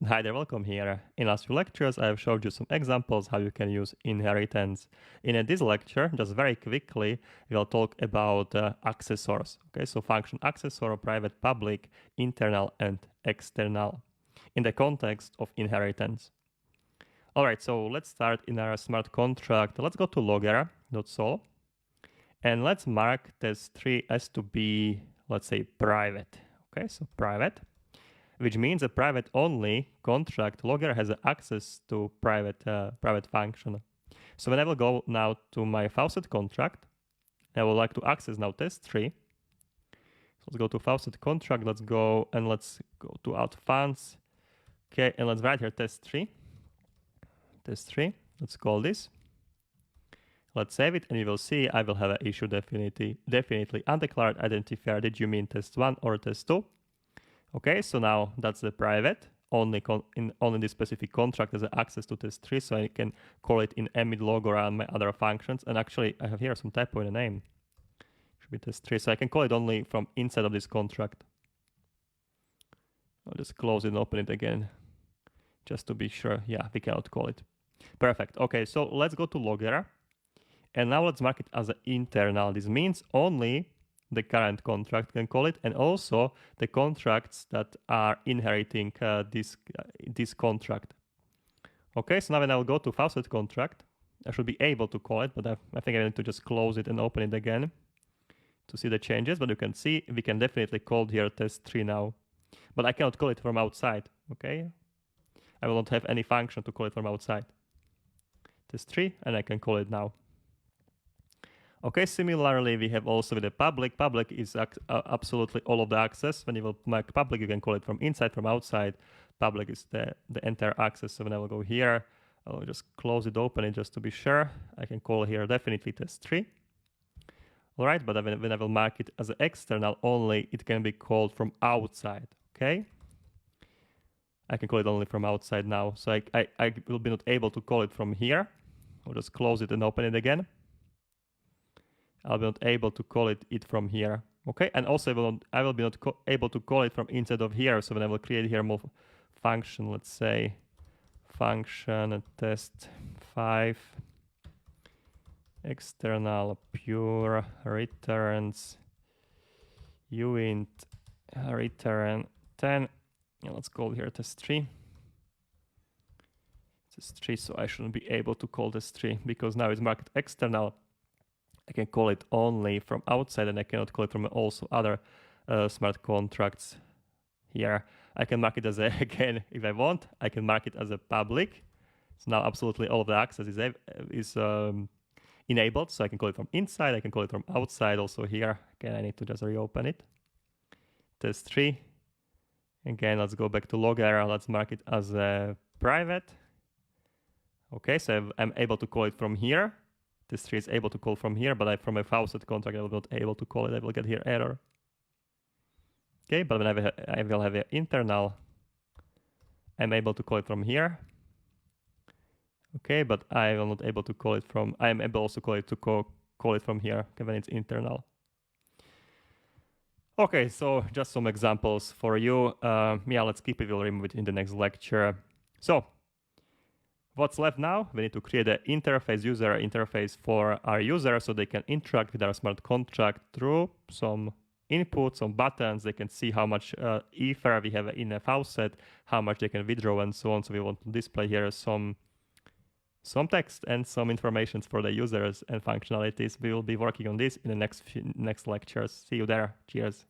Hi there, welcome here. In last few lectures, I have showed you some examples how you can use inheritance. In this lecture, just very quickly, we'll talk about accessors. Okay, so function accessor, private, public, internal, and external in the context of inheritance. All right, so let's start in our smart contract. Let's go to logger.sol and let's mark test3 as to be, let's say, private. Okay, so private, which means a private only contract logger has access to private function. So when I will go now to my faucet contract, I would like to access now test3. So let's go to faucet contract, let's go to out funds. Okay, and let's write here test3. Test3, let's call this. Let's save it and you will see I will have an issue definitely undeclared identifier. Did you mean test1 or test2? Okay, so now that's the private, only this specific contract has access to test3, so I can call it in emid logger and my other functions. And actually, I have here some typo in the name. Should be test3, so I can call it only from inside of this contract. I'll just close it and open it again, just to be sure. Yeah, we cannot call it. Perfect. Okay, so let's go to logger, and now let's mark it as an internal. This means only the current contract can call it, and also the contracts that are inheriting this contract. Okay, so now when I will go to faucet contract, I should be able to call it, but I think I need to just close it and open it again to see the changes. But you can see we can definitely call here test3 now, but I cannot call it from outside. Okay, I will not have any function to call it from outside. Test3, and I can call it now. Okay, similarly, we have also with the public. Public is absolutely all of the access. When you will mark public, you can call it from inside, from outside. Public is the entire access. So when I will go here, I'll just close it, open it just to be sure. I can call here definitely test3. All right, but when I will mark it as an external only, it can be called from outside, okay? I can call it only from outside now. So I will be not able to call it from here. I'll just close it and open it again. I'll be not able to call it from here. Okay, and also I will be not able to call it from inside of here. So when I will create here more function, let's say function test 5 external pure returns uint return 10. And let's call here test3. Test3, so I shouldn't be able to call test3 because now it's marked external. I can call it only from outside, and I cannot call it from also other smart contracts here. I can mark it as again, if I want, I can mark it as a public. So now absolutely all of the access is enabled. So I can call it from inside, I can call it from outside also here. Again, I need to just reopen it. Test3. Again, let's go back to logger. Let's mark it as a private. Okay, so I'm able to call it from here. Test3 is able to call from here, but from a faucet contract, I will not able to call it. I will get here error. Okay, but when I will have an internal, I'm able to call it from here. Okay, but I will not able to call it from. I'm able also call it from here when it's internal. Okay, so just some examples for you. Yeah, let's keep it. We'll remove it in the next lecture. So what's left now? We need to create an user interface for our user so they can interact with our smart contract through some input, some buttons. They can see how much ether we have in a faucet, how much they can withdraw, and so on. So we want to display here some text and some information for the users and functionalities. We will be working on this in the next lectures. See you there. Cheers.